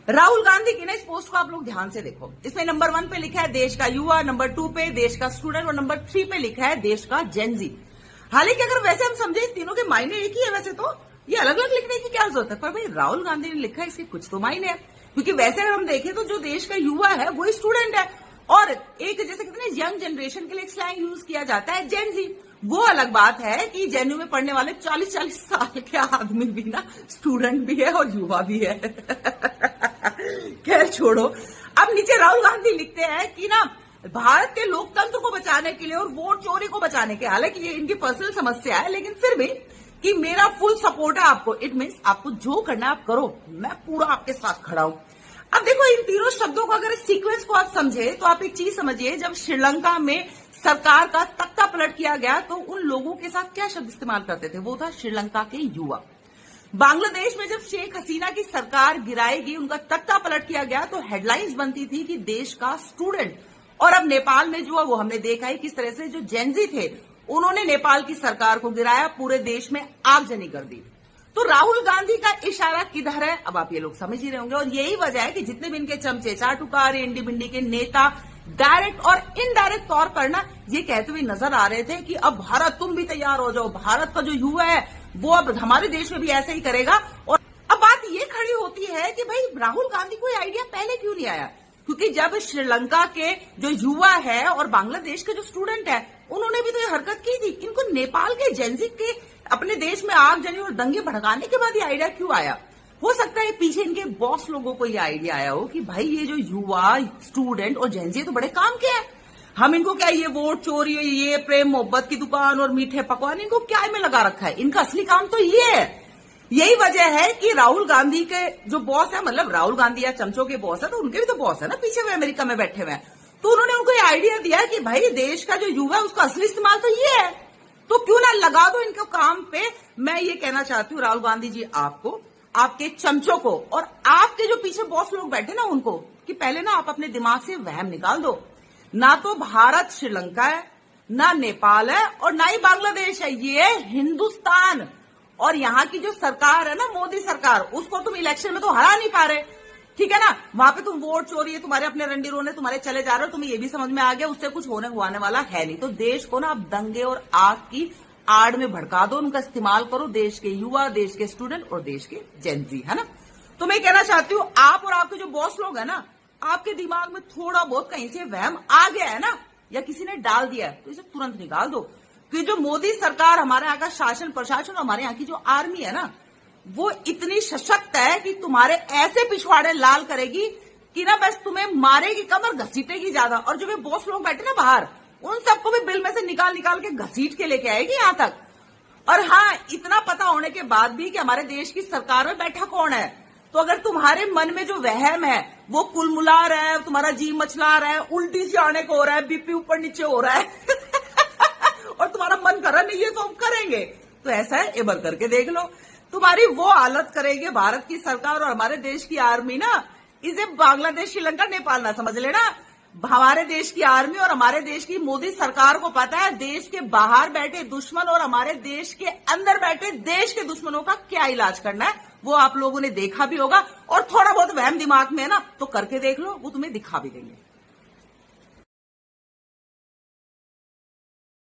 राहुल गांधी की ना इस पोस्ट को आप लोग ध्यान से देखो। इसमें नंबर 1 पे लिखा है देश का युवा, नंबर 2 पे देश का स्टूडेंट और नंबर 3 पे लिखा है देश का जेनजी। हालांकि अगर वैसे हम समझे तीनों के मायने एक ही है, वैसे तो ये अलग अलग लिखने की क्या जरूरत है, पर भाई राहुल गांधी ने लिखा है इसके कुछ तो मायने है। क्योंकि वैसे अगर हम देखें तो जो देश का युवा है वो स्टूडेंट है, और एक जैसे कहते हैं यंग जनरेशन के लिए स्लैंग यूज किया जाता है जेनजी। वो अलग बात है कि जेएनयू में पढ़ने वाले 40-40 साल के आदमी भी ना स्टूडेंट भी है और युवा भी है। खैर छोड़ो। अब नीचे राहुल गांधी लिखते हैं कि ना भारत के लोकतंत्र को बचाने के लिए और वोट चोरी को बचाने के, हालांकि ये इनकी पर्सनल समस्या है, लेकिन फिर भी कि मेरा फुल सपोर्ट है आपको। इट मीन्स आपको जो करना है आप करो, मैं पूरा आपके साथ खड़ा हूं। अब देखो इन तीनों शब्दों को अगर सीक्वेंस को आप समझे तो आप एक चीज समझिए, जब श्रीलंका में सरकार का तख्ता पलट किया गया तो उन लोगों के साथ क्या शब्द इस्तेमाल करते थे, वो था श्रीलंका के युवा। बांग्लादेश में जब शेख हसीना की सरकार गिराएगी, उनका तख्ता पलट किया गया तो हेडलाइंस बनती थी कि देश का स्टूडेंट। और अब नेपाल में जो है वो हमने देखा है किस तरह से जो जेनजी थे उन्होंने नेपाल की सरकार को गिराया, पूरे देश में आगजनी कर दी। तो राहुल गांधी का इशारा किधर है, अब आप ये लोग समझ ही रहे होंगे। और यही वजह है कि जितने भी इनके चमचे चाटुकार इंडी बिंडी के नेता डायरेक्ट और इनडायरेक्ट तौर पर ना ये कहते हुए नजर आ रहे थे कि अब भारत तुम भी तैयार हो जाओ, भारत का जो युवा है वो अब हमारे देश में भी ऐसे ही करेगा। और अब बात ये खड़ी होती है कि भाई राहुल गांधी को आइडिया पहले क्यों नहीं आया, क्योंकि जब श्रीलंका के जो युवा है और बांग्लादेश के जो स्टूडेंट है उन्होंने भी तो ये हरकत की थी, इनको नेपाल के जेनजी के अपने देश में आगजनी और दंगे भड़काने के बाद ये आइडिया क्यों आया। हो सकता है पीछे इनके बॉस लोगों को ये आइडिया आया हो कि भाई ये जो युवा स्टूडेंट और जेनजी तो बड़े काम के हैं, हम इनको क्या ये वोट चोरी, ये प्रेम मोहब्बत की दुकान और मीठे पकवान इनको क्या में लगा रखा है, इनका असली काम तो ये है। यही वजह है कि राहुल गांधी के जो बॉस है, मतलब राहुल गांधी या चमचों के बॉस है तो उनके भी तो बॉस है ना पीछे हुए अमेरिका में बैठे हुए हैं, तो उन्होंने उनको ये आइडिया दिया कि भाई देश का जो युवा है उसका असली इस्तेमाल तो ये है, तो क्यों ना लगा दो इनके काम पे। मैं ये कहना चाहती हूँ राहुल गांधी जी आपको, आपके चमचों को और आपके जो पीछे बॉस लोग बैठे ना उनको, कि पहले ना आप अपने दिमाग से वहम निकाल दो। ना तो भारत श्रीलंका है, ना नेपाल है और ना ही बांग्लादेश है, ये है हिंदुस्तान। और यहाँ की जो सरकार है ना मोदी सरकार, उसको तुम इलेक्शन में तो हरा नहीं पा रहे, ठीक है ना। वहां पे तुम वोट चोरी है, तुम्हारे अपने रंडी रोने तुम्हारे चले जा रहे हो, तुम्हें ये भी समझ में आ गया उससे कुछ होने वाला है नहीं। तो देश को ना आप दंगे और आग की आड़ में भड़का दो, उनका इस्तेमाल करो, देश के युवा, देश के स्टूडेंट और देश के जेनजी, है ना। तो मैं कहना चाहती हूँ आप और आपके जो बॉस लोग है ना, आपके दिमाग में थोड़ा बहुत कहीं से वहम आ गया है ना, या किसी ने डाल दिया है, तो इसे तुरंत निकाल दो। कि जो मोदी सरकार, हमारे यहाँ का शासन प्रशासन, हमारे यहाँ की जो आर्मी है ना, वो इतनी सशक्त है कि तुम्हारे ऐसे पिछवाड़े लाल करेगी कि ना बस तुम्हें मारेगी कम और घसीटेगी ज्यादा। और जो वे बॉस लोग बैठे ना बाहर, उन सबको भी बिल में से निकाल निकाल के घसीट के लेके आएगी यहां तक। और हाँ, इतना पता होने के बाद भी कि हमारे देश की सरकार में बैठा कौन है, तो अगर तुम्हारे मन में जो वहम है वो कुलमुला रहा है, तुम्हारा जी मचला रहा है, उल्टी सी आने को हो रहा है, बीपी ऊपर नीचे हो रहा है और तुम्हारा मन कर रहा नहीं ये तो हम करेंगे, तो ऐसा है एक बार करके देख लो। तुम्हारी वो हालत करेगी भारत की सरकार और हमारे देश की आर्मी ना, इसे बांग्लादेश श्रीलंका नेपाल ना समझ लेना। हमारे देश की आर्मी और हमारे देश की मोदी सरकार को पता है देश के बाहर बैठे दुश्मन और हमारे देश के अंदर बैठे देश के दुश्मनों का क्या इलाज करना है, वो आप लोगों ने देखा भी होगा। और थोड़ा बहुत वहम दिमाग में है ना, तो करके देख लो, वो तुम्हें दिखा भी देंगे।